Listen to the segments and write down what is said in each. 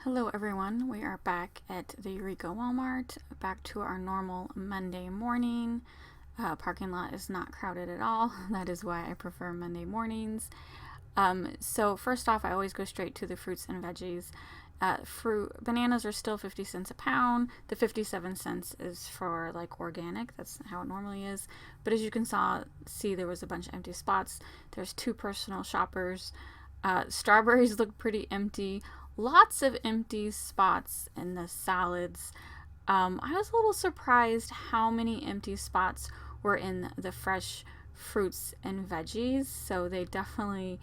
Hello everyone, we are back at the Eureka Walmart, back to our normal Monday morning. Parking lot is not crowded at all. That is why I prefer Monday mornings. So first off, I always go straight to the fruits and veggies. Bananas are still 50 cents a pound. The 57 cents is for like organic. That's how it normally is. But as you can see, there was a bunch of empty spots. There's two personal shoppers. Strawberries look pretty empty. Lots of empty spots in the salads. I was a little surprised how many empty spots were in the fresh fruits and veggies. So they definitely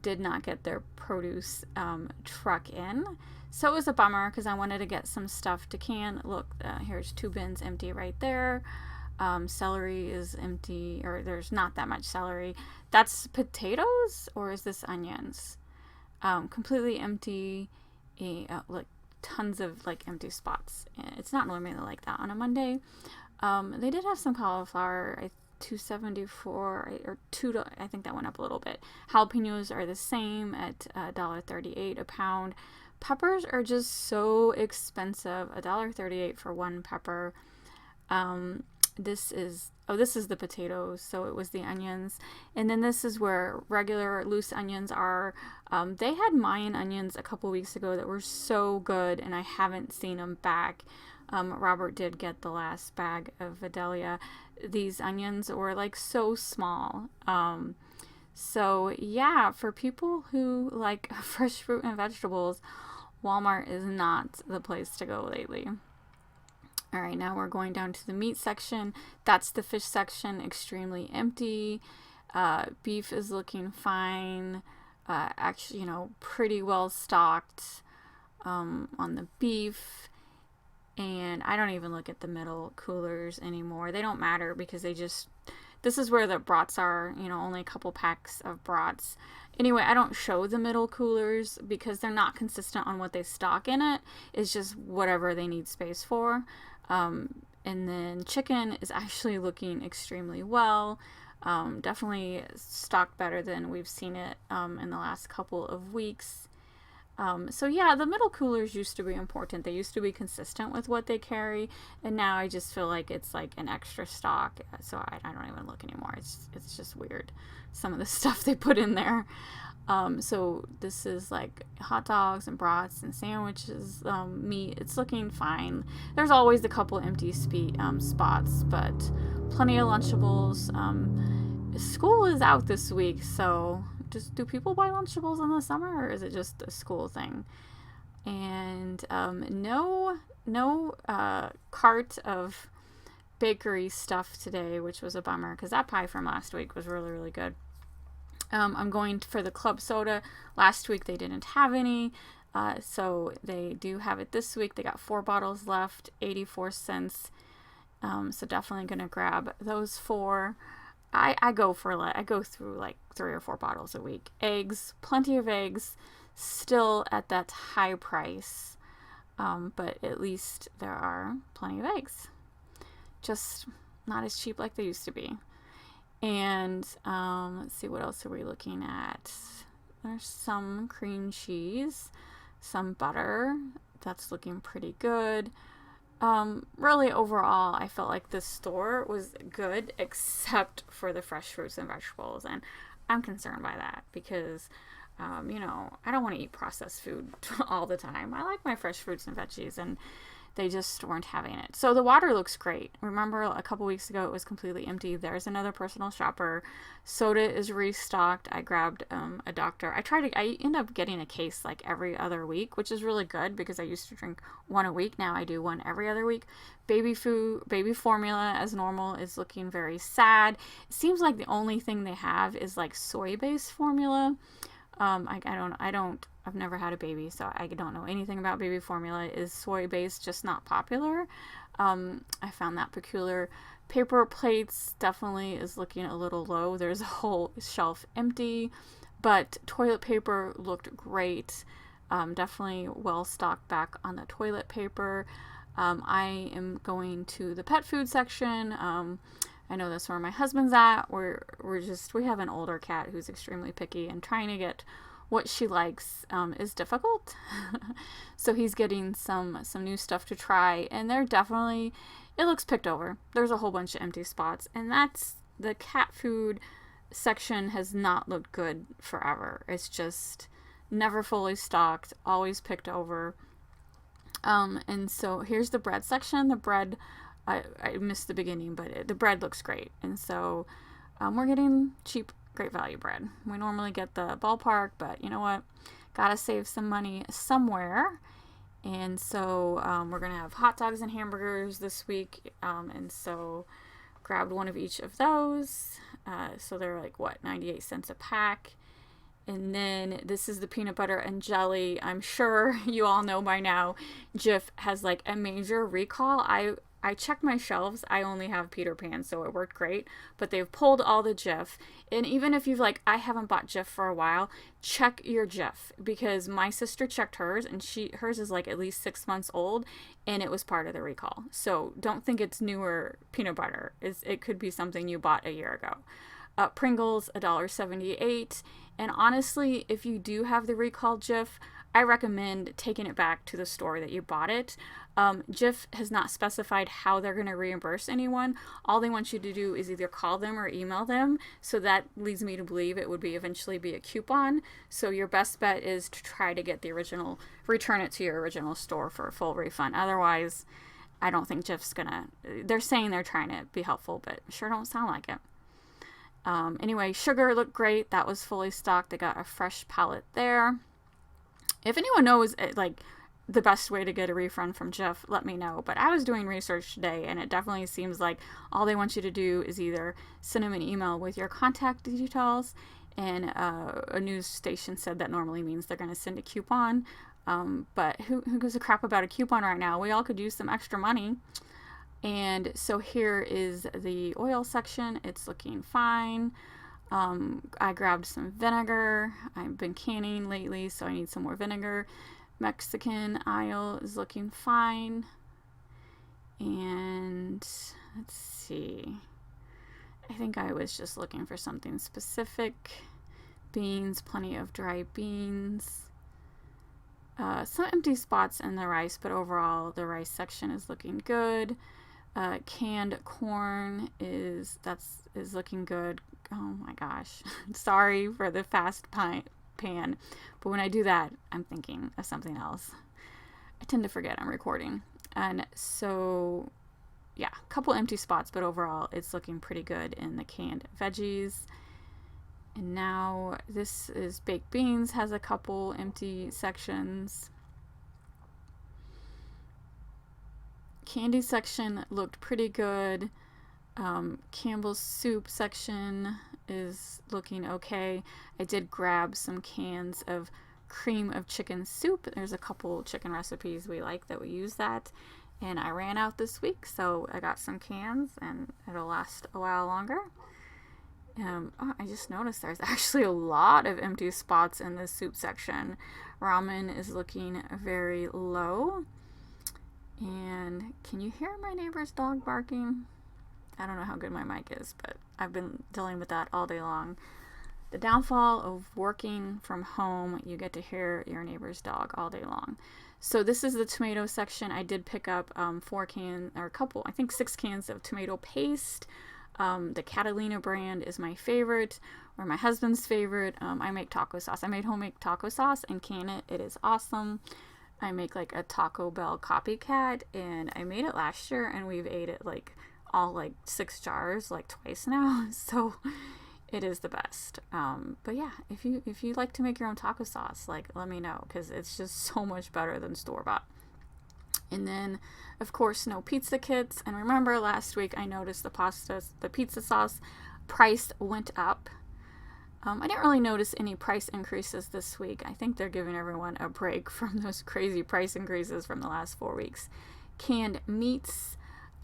did not get their produce truck in. So it was a bummer because I wanted to get some stuff to can. Look, here's two bins empty right there. Celery is empty, or there's not that much celery. That's potatoes, or is this onions? Completely empty. Like tons of like empty spots. It's not normally like that on a Monday. They did have some cauliflower. $2.74 or $2. I think that went up a little bit. Jalapenos are the same at $1.38 a pound. Peppers are just so expensive. $1.38 for one pepper. This is the potatoes, so it was the onions. And then this is where regular loose onions are. They had Mayan onions a couple weeks ago that were so good, and I haven't seen them back. Robert did get the last bag of Vidalia. These onions were like so small. So yeah, for people who like fresh fruit and vegetables, Walmart is not the place to go lately. All right, now we're going down to the meat section. That's the fish section, extremely empty. Beef is looking fine. Actually, pretty well stocked on the beef. And I don't even look at the middle coolers anymore. They don't matter because this is where the brats are, only a couple packs of brats. Anyway, I don't show the middle coolers because they're not consistent on what they stock in it. It's just whatever they need space for. And then chicken is actually looking extremely well. Definitely stocked better than we've seen it in the last couple of weeks. So yeah, the middle coolers used to be important. They used to be consistent with what they carry, and now I just feel like it's like an extra stock. So I don't even look anymore. It's just weird, some of the stuff they put in there. So this is like hot dogs and brats and sandwiches, meat. It's looking fine. There's always a couple empty spots, but plenty of Lunchables. School is out this week, so do people buy Lunchables in the summer, or is it just a school thing? And no cart of bakery stuff today, which was a bummer because that pie from last week was really, really good. I'm going for the club soda. Last week they didn't have any, so they do have it this week. They got 4 bottles left, 84 cents. So definitely gonna grab those 4. I go through like 3 or 4 bottles a week. Eggs, plenty of eggs, still at that high price, but at least there are plenty of eggs. Just not as cheap like they used to be. And let's see, what else are we looking at? There's some cream cheese, some butter. That's looking pretty good. Really overall, I felt like the store was good except for the fresh fruits and vegetables, and I'm concerned by that because I don't want to eat processed food all the time. I like my fresh fruits and veggies, and they just weren't having it. So the water looks great. Remember a couple weeks ago it was completely empty. There's another personal shopper. Soda is restocked. I grabbed a Dr. I end up getting a case like every other week, which is really good because I used to drink one a week. Now I do one every other week. Baby formula as normal is looking very sad. It seems like the only thing they have is like soy-based formula. I've never had a baby, so I don't know anything about baby formula. Is soy-based just not popular? I found that peculiar. Paper plates definitely is looking a little low. There's a whole shelf empty, but toilet paper looked great. Definitely well stocked back on the toilet paper. I am going to the pet food section. I know that's where my husband's at. We have an older cat who's extremely picky and trying to get what she likes is difficult. So he's getting some new stuff to try, and they're definitely, it looks picked over. There's a whole bunch of empty spots, and that's the cat food section has not looked good forever. It's just never fully stocked, always picked over. And so here's the bread section. The bread, I missed the beginning, but the bread looks great. And so we're getting cheap, great value bread. We normally get the ballpark, but you know what? Gotta save some money somewhere. And so we're going to have hot dogs and hamburgers this week. And so grabbed one of each of those. So they're like, 98 cents a pack. And then this is the peanut butter and jelly. I'm sure you all know by now, Jif has like a major recall. I checked my shelves. I only have Peter Pan, so it worked great. But they've pulled all the Jif. And even if you've like, I haven't bought Jif for a while, check your Jif. Because my sister checked hers, and hers is like at least 6 months old, and it was part of the recall. So don't think it's newer peanut butter. It could be something you bought a year ago. Pringles, $1.78. And honestly, if you do have the recalled Jif, I recommend taking it back to the store that you bought it. Jif has not specified how they're going to reimburse anyone. All they want you to do is either call them or email them. So that leads me to believe it would eventually be a coupon. So your best bet is to try to get the original, return it to your original store for a full refund. Otherwise, I don't think Jif's gonna, they're saying they're trying to be helpful, but sure don't sound like it. Anyway, sugar looked great. That was fully stocked. They got a fresh pallet there. If anyone knows like the best way to get a refund from Jif, let me know. But I was doing research today, and it definitely seems like all they want you to do is either send them an email with your contact details, and a news station said that normally means they're going to send a coupon. But who gives a crap about a coupon right now? We all could use some extra money. And so here is the oil section. It's looking fine. I grabbed some vinegar. I've been canning lately, so I need some more vinegar. Mexican aisle is looking fine. And let's see. I think I was just looking for something specific. Beans, plenty of dry beans. Some empty spots in the rice, but overall the rice section is looking good. Canned corn is looking good. Oh my gosh. Sorry for the fast pan, but when I do that, I'm thinking of something else. I tend to forget I'm recording. And so, yeah, a couple empty spots, but overall it's looking pretty good in the canned veggies. And now this is baked beans, has a couple empty sections. Candy section looked pretty good. Campbell's soup section is looking okay. I did grab some cans of cream of chicken soup. There's a couple chicken recipes we like that we use that. And I ran out this week, so I got some cans, and it'll last a while longer. I just noticed there's actually a lot of empty spots in the soup section. Ramen is looking very low. And can you hear my neighbor's dog barking? I don't know how good my mic is, but I've been dealing with that all day long. The downfall of working from home, you get to hear your neighbor's dog all day long. So this is the tomato section. I did pick up 6 cans of tomato paste. The Catalina brand is my favorite, or my husband's favorite. I make taco sauce. I made homemade taco sauce and can it. It is awesome. I make like a Taco Bell copycat, and I made it last year, and we've ate it like all like 6 jars like twice now. So it is the best. But yeah, if you like to make your own taco sauce, like let me know, because it's just so much better than store-bought. And then of course no pizza kits. And remember last week I noticed the pizza sauce price went up. I didn't really notice any price increases this week. I think they're giving everyone a break from those crazy price increases from the last 4 weeks. Canned meats,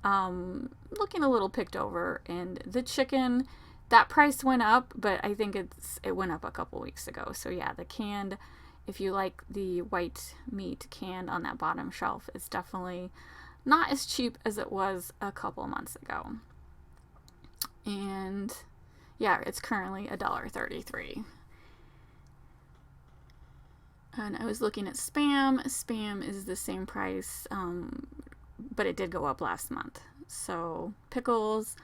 looking a little picked over. And the chicken, that price went up, but I think it went up a couple weeks ago. So yeah, the canned, if you like the white meat canned on that bottom shelf, it's definitely not as cheap as it was a couple months ago. And yeah, it's currently $1.33. And I was looking at Spam. Spam is the same price, but it did go up last month. So pickles,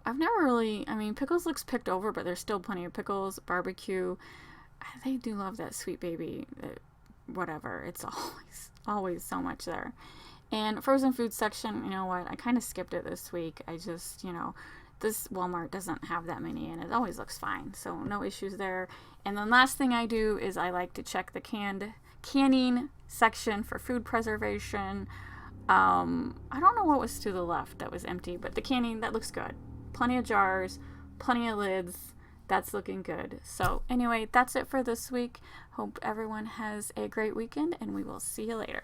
I've never really, I mean, pickles looks picked over, but there's still plenty of pickles. Barbecue, they do love that Sweet Baby, whatever. It's always so much there. And frozen food section, you know what? I kind of skipped it this week. I just, this Walmart doesn't have that many and it always looks fine. So no issues there. And then last thing I do is I like to check the canning section for food preservation. I don't know what was to the left that was empty, but the canning, that looks good. Plenty of jars, plenty of lids. That's looking good. So anyway, that's it for this week. Hope everyone has a great weekend and we will see you later.